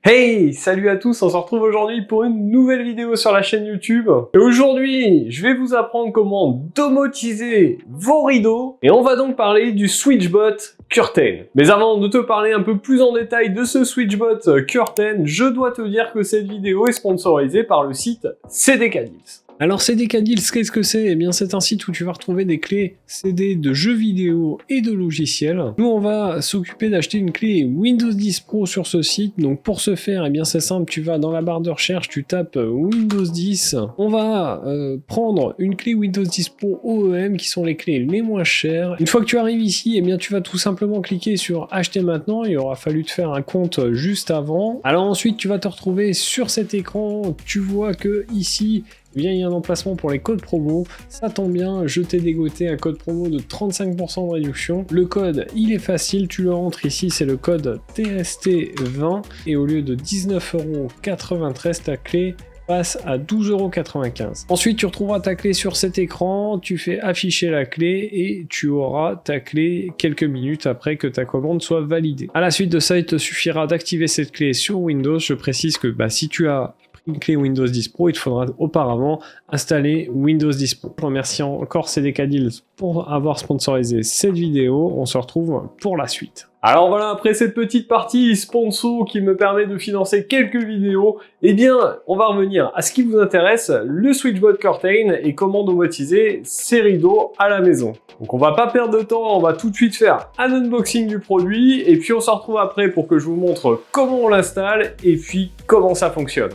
Hey, salut à tous, on se retrouve aujourd'hui pour une nouvelle vidéo sur la chaîne YouTube. Et aujourd'hui, je vais vous apprendre comment domotiser vos rideaux. Et on va donc parler du SwitchBot Curtain. Mais avant de te parler un peu plus en détail de ce SwitchBot Curtain, je dois te dire que cette vidéo est sponsorisée par le site CDK Deals. Alors CDK Deals, qu'est-ce que c'est? Eh bien c'est un site où tu vas retrouver des clés CD de jeux vidéo et de logiciels. Nous on va s'occuper d'acheter une clé Windows 10 Pro sur ce site. Donc pour ce faire, eh bien c'est simple, tu vas dans la barre de recherche, tu tapes Windows 10. On va prendre une clé Windows 10 Pro OEM qui sont les clés les moins chères. Une fois que tu arrives ici, eh bien tu vas tout simplement cliquer sur acheter maintenant. Il aura fallu te faire un compte juste avant. Alors ensuite tu vas te retrouver sur cet écran. Tu vois que ici, eh bien, il y a un emplacement pour les codes promo. Ça tombe bien, je t'ai dégoté un code promo de 35% de réduction. Le code, il est facile, tu le rentres ici, c'est le code TST20 et au lieu de 19,93 €, ta clé passe à 12,95 €. Ensuite, tu retrouveras ta clé sur cet écran, tu fais afficher la clé et tu auras ta clé quelques minutes après que ta commande soit validée. À la suite de ça, il te suffira d'activer cette clé sur Windows. Je précise que si tu as une clé Windows 10 Pro, il te faudra auparavant installer Windows 10 Pro. Je remercie encore CDK Deals pour avoir sponsorisé cette vidéo. On se retrouve pour la suite. Alors voilà, après cette petite partie sponsor qui me permet de financer quelques vidéos, eh bien, on va revenir à ce qui vous intéresse, le SwitchBot Curtain et comment domotiser ces rideaux à la maison. Donc on va pas perdre de temps, on va tout de suite faire un unboxing du produit et puis on se retrouve après pour que je vous montre comment on l'installe et puis comment ça fonctionne.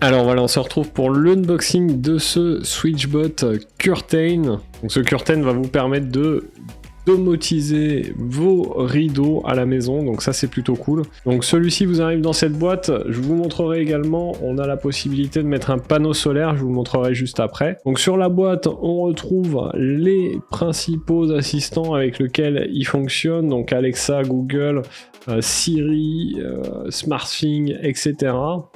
Alors voilà, on se retrouve pour l'unboxing de ce SwitchBot Curtain. Donc ce Curtain va vous permettre de domotiser vos rideaux à la maison, donc ça c'est plutôt cool. Donc celui-ci vous arrive dans cette boîte, je vous montrerai également, on a la possibilité de mettre un panneau solaire, je vous le montrerai juste après. Donc sur la boîte on retrouve les principaux assistants avec lesquels il fonctionne, donc Alexa, Google, Siri, SmartThings, etc.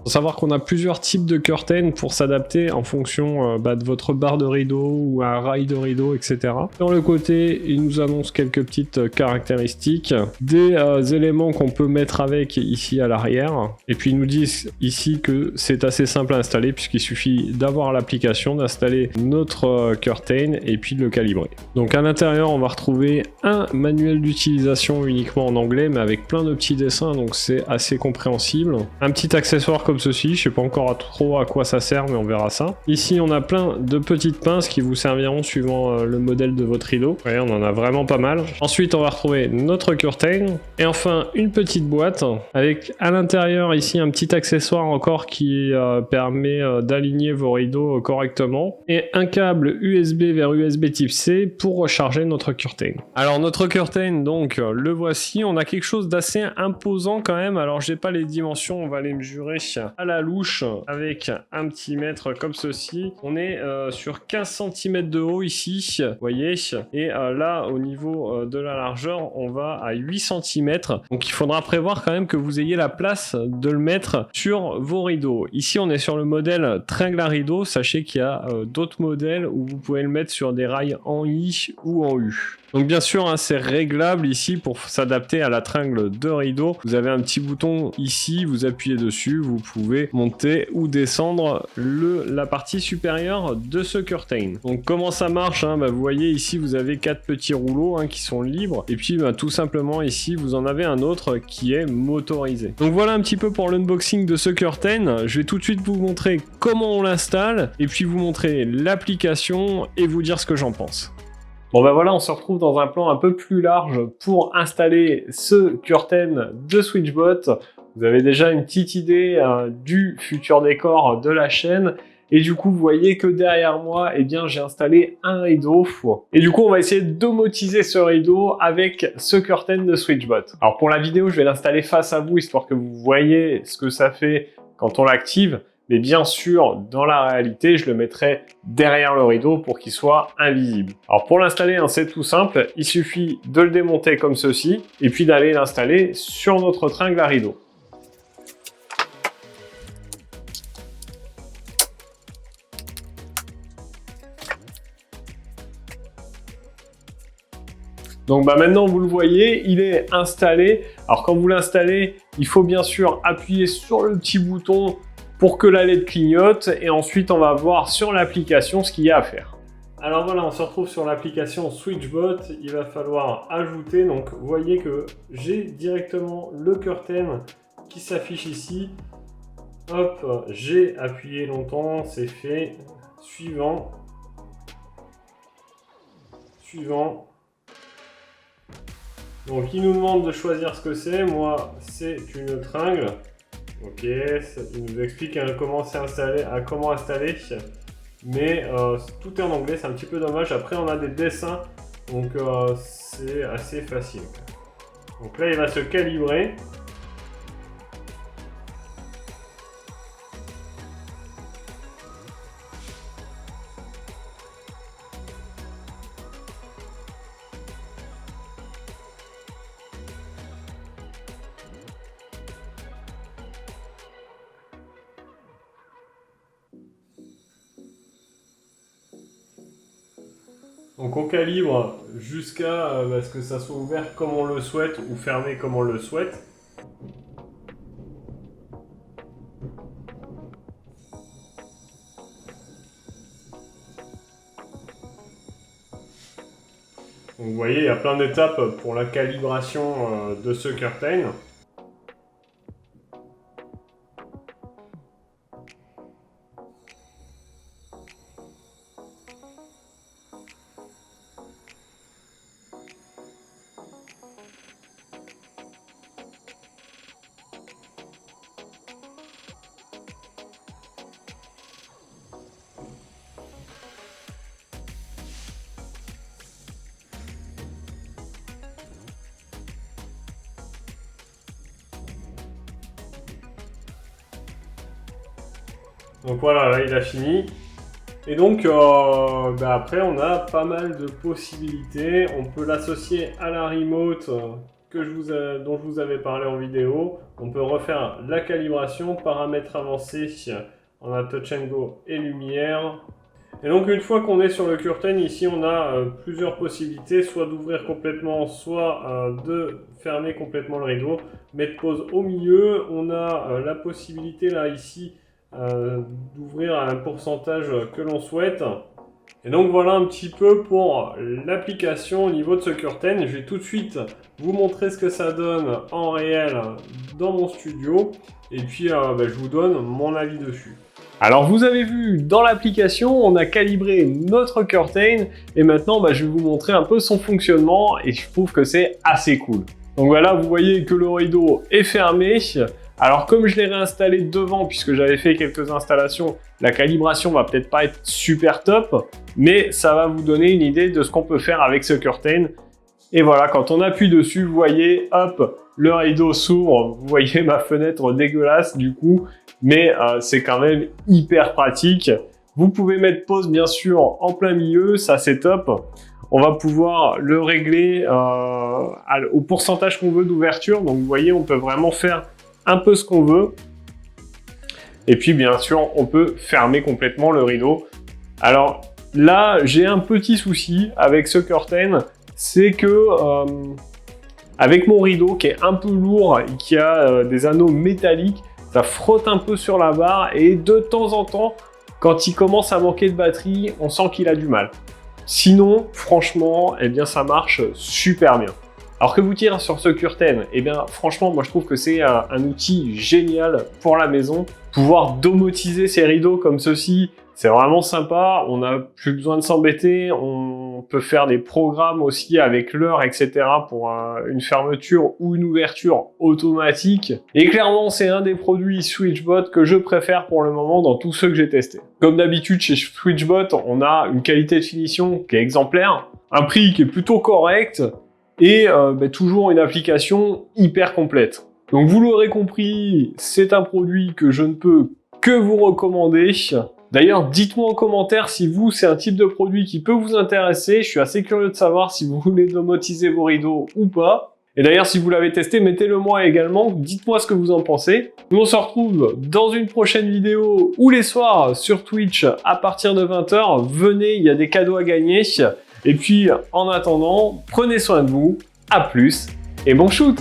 Faut savoir qu'on a plusieurs types de curtains pour s'adapter en fonction de votre barre de rideau ou un rail de rideau, etc. Sur le côté, il nous annonce quelques petites caractéristiques, des éléments qu'on peut mettre avec ici à l'arrière, et puis ils nous disent ici que c'est assez simple à installer puisqu'il suffit d'avoir l'application, d'installer notre curtain et puis de le calibrer. Donc à l'intérieur, on va retrouver un manuel d'utilisation uniquement en anglais, mais avec plein de petits dessins, donc c'est assez compréhensible. Un petit accessoire comme ceci, je sais pas encore trop à quoi ça sert, mais on verra ça. Ici on a plein de petites pinces qui vous serviront suivant le modèle de votre rideau. Vous voyez, on en a vraiment pas mal. Ensuite on va retrouver notre curtain et enfin une petite boîte avec à l'intérieur ici un petit accessoire encore qui permet d'aligner vos rideaux correctement et un câble USB vers USB type C pour recharger notre curtain. Alors notre curtain, donc le voici, on a quelque chose d'assez imposant quand même. Alors j'ai pas les dimensions, on va les mesurer à la louche avec un petit mètre comme ceci. On est sur 15 cm de haut ici, vous voyez, et là au niveau de la largeur on va à 8 cm, donc il faudra prévoir quand même que vous ayez la place de le mettre sur vos rideaux. Ici on est sur le modèle tringle à rideau, sachez qu'il y a d'autres modèles où vous pouvez le mettre sur des rails en I ou en U. Donc bien sûr, hein, c'est réglable ici pour s'adapter à la tringle de rideau. Vous avez un petit bouton ici, vous appuyez dessus, vous pouvez monter ou descendre la partie supérieure de ce curtain. Donc comment ça marche, hein, vous voyez ici, vous avez 4 petits rouleaux qui sont libres. Et puis tout simplement ici, vous en avez un autre qui est motorisé. Donc voilà un petit peu pour l'unboxing de ce curtain. Je vais tout de suite vous montrer comment on l'installe et puis vous montrer l'application et vous dire ce que j'en pense. Bon voilà, on se retrouve dans un plan un peu plus large pour installer ce curtain de SwitchBot. Vous avez déjà une petite idée du futur décor de la chaîne. Et du coup, vous voyez que derrière moi, eh bien, j'ai installé un rideau. Et du coup, on va essayer de domotiser ce rideau avec ce curtain de SwitchBot. Alors pour la vidéo, je vais l'installer face à vous, histoire que vous voyez ce que ça fait quand on l'active. Mais bien sûr, dans la réalité, je le mettrai derrière le rideau pour qu'il soit invisible. Alors pour l'installer, c'est tout simple. Il suffit de le démonter comme ceci et puis d'aller l'installer sur notre tringle à rideau. Donc maintenant vous le voyez, il est installé. Alors quand vous l'installez, il faut bien sûr appuyer sur le petit bouton pour que la LED clignote et ensuite on va voir sur l'application ce qu'il y a à faire. Alors voilà, on se retrouve sur l'application SwitchBot. Il va falloir ajouter, donc vous voyez que j'ai directement le curtain qui s'affiche ici. Hop, j'ai appuyé longtemps, c'est fait. Suivant. Suivant. Donc il nous demande de choisir ce que c'est. Moi, c'est une tringle. Ok, il nous explique comment installer. Mais tout est en anglais, c'est un petit peu dommage. Après, on a des dessins, donc c'est assez facile. Donc là, il va se calibrer. Donc on calibre jusqu'à ce que ça soit ouvert comme on le souhaite ou fermé comme on le souhaite. Donc vous voyez, il y a plein d'étapes pour la calibration de ce curtain. Donc voilà, là il a fini. Et donc après on a pas mal de possibilités. On peut l'associer à la remote dont je vous avais parlé en vidéo. On peut refaire la calibration, paramètres avancés. On a touch and go et lumière. Et donc une fois qu'on est sur le curtain, ici on a plusieurs possibilités, soit d'ouvrir complètement, soit de fermer complètement le rideau. Mettre pause au milieu, on a la possibilité là ici d'ouvrir à un pourcentage que l'on souhaite. Et donc voilà un petit peu pour l'application au niveau de ce curtain. Je vais tout de suite vous montrer ce que ça donne en réel dans mon studio. Et puis je vous donne mon avis dessus. Alors vous avez vu dans l'application, on a calibré notre curtain. Et maintenant je vais vous montrer un peu son fonctionnement. Et je trouve que c'est assez cool. Donc voilà, vous voyez que le rideau est fermé. Alors comme je l'ai réinstallé devant, puisque j'avais fait quelques installations, la calibration va peut-être pas être super top, mais ça va vous donner une idée de ce qu'on peut faire avec ce curtain. Et voilà, quand on appuie dessus, vous voyez, hop, le rideau s'ouvre. Vous voyez ma fenêtre dégueulasse du coup, mais c'est quand même hyper pratique. Vous pouvez mettre pause bien sûr en plein milieu, ça c'est top. On va pouvoir le régler au pourcentage qu'on veut d'ouverture. Donc vous voyez, on peut vraiment faire un peu ce qu'on veut. Et puis bien sûr, on peut fermer complètement le rideau. Alors là, j'ai un petit souci avec ce curtain, c'est que avec mon rideau qui est un peu lourd et qui a des anneaux métalliques, ça frotte un peu sur la barre et de temps en temps, quand il commence à manquer de batterie, on sent qu'il a du mal. Sinon, franchement, eh bien ça marche super bien. Alors que vous tirez sur ce curtain, eh bien franchement, moi je trouve que c'est un outil génial pour la maison. Pouvoir domotiser ces rideaux comme ceci, c'est vraiment sympa. On n'a plus besoin de s'embêter. On peut faire des programmes aussi avec l'heure, etc. pour une fermeture ou une ouverture automatique. Et clairement, c'est un des produits SwitchBot que je préfère pour le moment dans tous ceux que j'ai testés. Comme d'habitude chez SwitchBot, on a une qualité de finition qui est exemplaire, un prix qui est plutôt correct, et toujours une application hyper complète. Donc vous l'aurez compris, c'est un produit que je ne peux que vous recommander. D'ailleurs, dites-moi en commentaire si vous, c'est un type de produit qui peut vous intéresser. Je suis assez curieux de savoir si vous voulez domotiser vos rideaux ou pas. Et d'ailleurs, si vous l'avez testé, mettez-le moi également. Dites-moi ce que vous en pensez. Nous, on se retrouve dans une prochaine vidéo ou les soirs sur Twitch à partir de 20 h. Venez, il y a des cadeaux à gagner. Et puis, en attendant, prenez soin de vous, à plus et bon shoot!